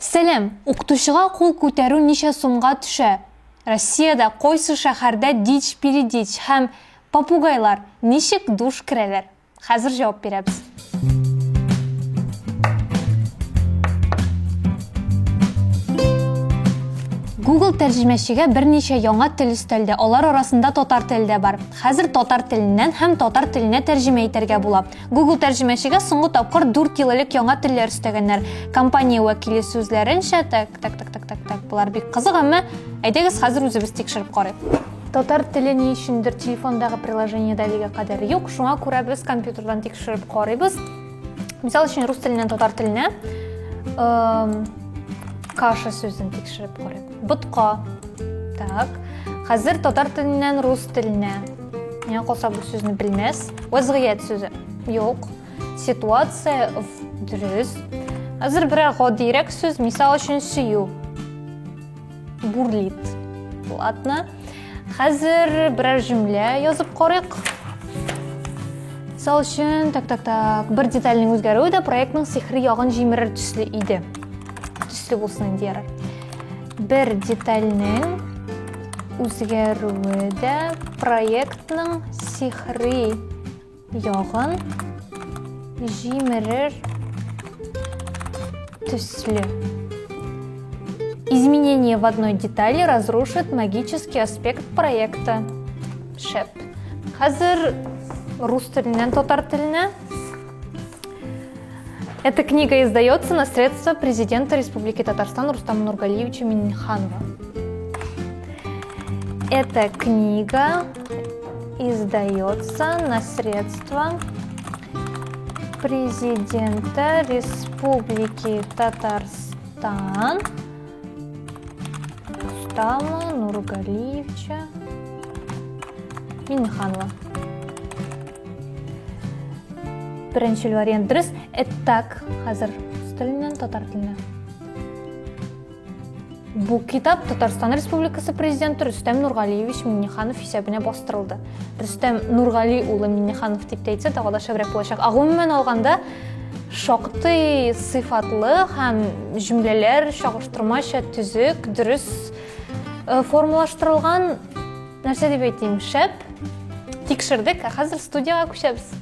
Сәлем, уктушыга кул күтәрү ничә сумга төшә? Россиядә койсы шәһәрдә дич-передич һәм попугайлар ничек душ керәләр? Хәзер җавап бирәбез. Google тәрҗемәчегә берничә яңа тел өстәлде. Алар арасында татар теле дә бар. Хәзер татар теленнән һәм татар теленә тәрҗемә итәргә була. Google тәрҗемәчегә соңгы тапкыр 4 ел элек яңа телләр өстәгәннәр. Компания вәкиле сүзләренчә, булар бик кызык, әмма әйдәгез хәзер үзебез тикшереп карыйк. Татар теле ни өчендер телефондагы приложениедә әлегә кадәр юк. Шуңа күрә без компьютердан тикшереп карыйбыз. Мисал өчен рус теленнән татар теленә каша сүзен тикшереп карыйк. Бутка. Так. Хәзер татар теленнән рус теленә. Миңа калса бу сүзне белмәс. Вазгыять сүзе. Юк. Ситуация дөрес. Хәзер берәр гадирәк сүз, мисал өчен сөю. Бурлит. Ладно. Хәзер берәр җөмлә язып карыйк. Мисал өчен, бер детальның үзгәрүе дә проектның сихри ягын җимерер төсле иде. Төсле булсын инде ярар. Бер детальның үзгәрүе дә проектның сихри ягын җимерер төсле. Изменение в одной детали разрушит магический аспект проекта. Шәп. Хәзер рус теленнән татар теленә. Эта книга издается на средства президента Республики Татарстан Рустама Нургалиевича Минниханова. Эта книга издается на средства президента Республики Татарстан Рустама Нургалиевича Минниханова. Беренчел вариант дөрес. Так, хәзер рус теленнән татар теленә. Бу китап Татарстан Республикасы президенты Рустам Нургалиевич Минниханов исәбенә бастырылды. Рустам Нургали улы Минниханов дип әйтсә, тагы да шәбрәк булачак. Гомумән алганда, шактый сыйфатлы һәм җөмләләр чагыштырмача төзек, дөрес формалаштырылган нәрсә дип әйтим, шәп. Тикшердек, хәзер студияга күчәбез.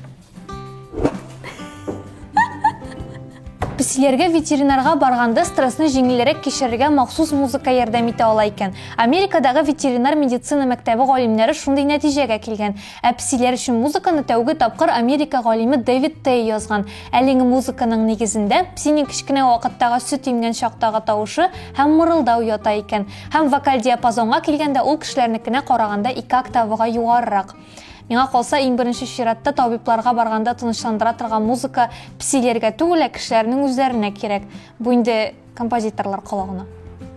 Песиләргә ветеринарга барганда стрессны җиңелрәк кичерергә махсус музыка ярдәм итә ала икән. Америкадагы ветеринар медицина мәктәбе галимнәре шундый нәтиҗәгә килгән. Песиләр өчен музыканы тәүге тапкыр Америка галиме Дэвид Тей язган. Әлеге музыканың нигезендә псинең кичкенә вакыттагы сөт имгән чактагы тавышы һәм мырылдау ята икән. Һәм вокаль диапазонга килгәндә ул кешеләрнекенә караганда 2 октавага югарырак. Миңа калса, иң беренче чиратта табибларга барганда тынычландыра торган музыка псиләргә түгел, кешеләрнең үзләренә кирәк. Бу инде композиторлар калагына.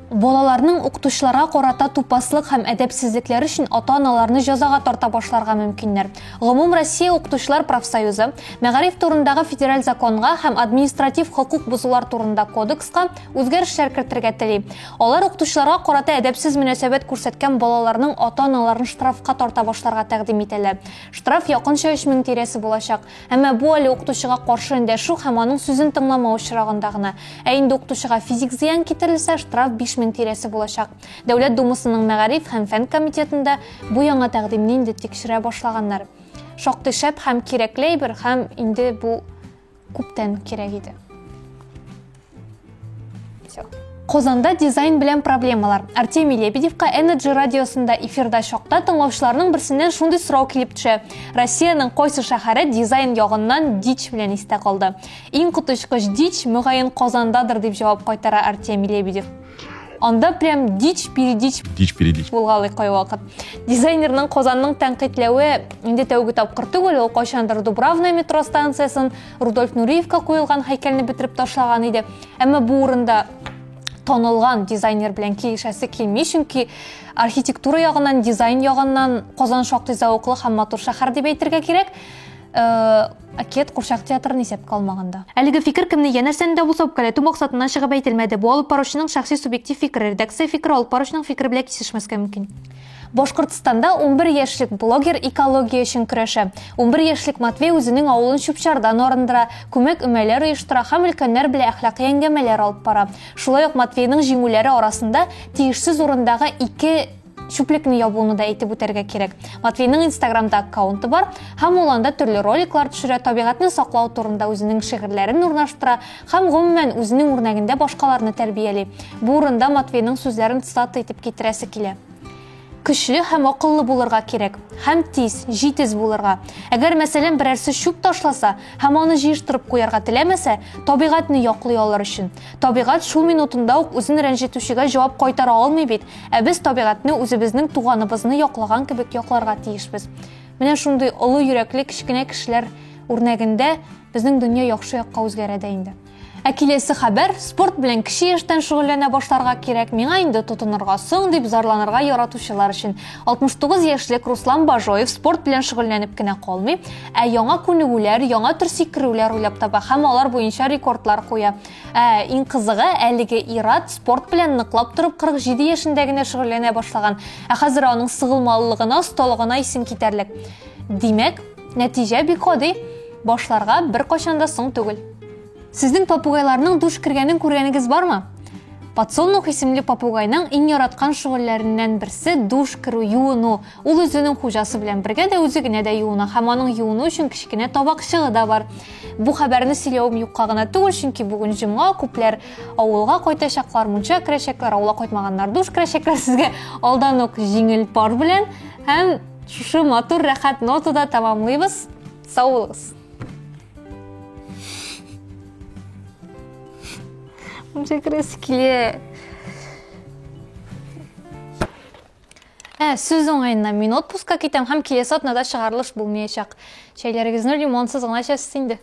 Балаларның укытучыларга карата тупаслык һәм әдәпсезлекләре өчен ата-аналарны җәзага тарта башларга мөмкиннәр. Гомум Россия укытучылар профсоюзы мәгариф турындагы федераль законга һәм административ хукук бузулар турында кодекска үзгәрешләр кертергә тели. Алар укытучыларга карата әдәпсез мөнәсәбәт күрсәткән балаларның ата-аналарын штрафка тарта башларга тәкъдим итәләр. Штраф якынча 3000 тирәсе булачак. Әмма бу әле укытучыга каршы эндәшү һәм аның сүзен тыңламау очрагында гына. Ә инде укытучыга физик зыян китерелсә, штраф 5000 тирәсе булачак. Дәүләт Думасының мәгариф һәм фән комитетында бу яңа тәкъдимне инде тикшерә башлаганнар. Шактый шәп һәм кирәкле бер һәм инде бу күптән кирәк иде. Казанда дизайн белән проблемалар. Артемий Лебедевка Energy радиосында эфирда чакта тыңлаучыларның берсеннән шундый сорау килеп төшә. Россиянең кайсы шәһәре дизайн ягыннан дич белән истә калды? Иң коточкыч дич мөгаен Казандадыр дип җавап кайтара Артемий Лебедев. Анда прям дич-передич булгалый кай вакыт. Дизайнерның Казанның тәнкыйтьләве инде тәүге тапкыр түгел, ул кайчандыр Дубравна метро станциясын Рудольф Нуриевка куелган һәйкәлне бетереп ташлаган иде. Әмма бу урында танылган дизайнер белән килешәсе килми, чөнки архитектура ягыннан, дизайн ягыннан Казан шактый зауыклы һәм матур шәһәр дип әйтергә кирәк. Акет Курчак театрын исәпкә алмаганда. Әлеге фикер кемне янәрсәндә булса үпкәләтү максатыннан чыгып әйтелмәде. Бу алып баручының шәхси субъектив фикере, редакция фикере алып баручының фикере белән кисешмәскә мөмкин. Башкортстанда 11 яшьлек блогер экология өчен көрәшә. 11 яшьлек Матвей үзенең авылын чүп-чардан арындыра, күмәк өмәләр оештыра һәм өлкәннәр белән әхлакый әңгәмәләр алып бара. Шулай ук Матвейның җиңүләре арасында тиешсез урындагы 2 чүплекне ябуны да әйтеп үтәргә кирәк. Матвейның Инстаграмда аккаунты бар, һәм ул анда төрле роликлар төшерә, табигатьне саклау турында үзенең шигырьләрен урнаштыра һәм гомумән үзенең үрнәгендә башкаларны тәрбияли. Бу урында Матвейның сүзләрен цитата итеп китерәсе килә. Көчле һәм акыллы булырга кирәк, һәм тиз, җитез булырга. Әгәр мәсәлән берәрсе чүп ташласа һәм аны җыештырып куярга теләмәсә, табигатьне яклый алыр өчен. Табигать шул минутында ук үзен рәнҗетүчегә җавап кайтара алмый бит. Ә без табигатьне үзебезнең туганыбызны яклаган кебек якларга тиешбез. Менә шундый олы йөрәкле кичкенә кешеләр үрнәгендә безнең дөнья яхшы якка үзгәрә дә инде. Ә киләсе хәбәр спорт белән кеше яшьтән шөгыльләнә башларга кирәк. Миңа инде тотынырга соң дип зарланырга яратучылар өчен. 69 яшьлек Руслан Бажоев спорт белән шөгыльләнеп кенә калмый, ә яңа күнегүләр, яңа төр сикерүләр уйлап таба һәм алар буенча рекордлар куя. Иң кызыгы, әлеге ир-ат спорт белән ныклап торып 47 яшендә генә шөгыльләнә башлаган. Ә хәзер аның сыгылмалылыгына, осталыгына исем китәрлек. Димәк, нәтиҗә бик гади. Башларга бер качан да соң түгел. Сезнең попугайларның душ кергәнен күргәнегез бармы? Подсолнух исемле попугайның иң яраткан шөгыльләреннән берсе душ керү, юыну. Ул үзенең хуҗасы белән бергә дә үзе генә дә юына, һәм аның юыну өчен кичкенә табакчыгы да бар. Бу хәбәрне сөйләүем юкка гына түгел, чөнки бүген җомга, күпләр авылга кайтачаклар, мунча керәчәкләр, авылга кайтмаганнар душ керәчәкләр. Сезгә алдан ук җиңел пар белән һәм шушы матур рәхәт нотада тамамлыйбыз. Сау булыгыз. Мунча керәсе килә. Сүз уңайыннан мин отпускка китәм һәм киләсе атнада чыгарылыш булмаячак. Чәйләрегезне лимонсыз гына эчәсез инде.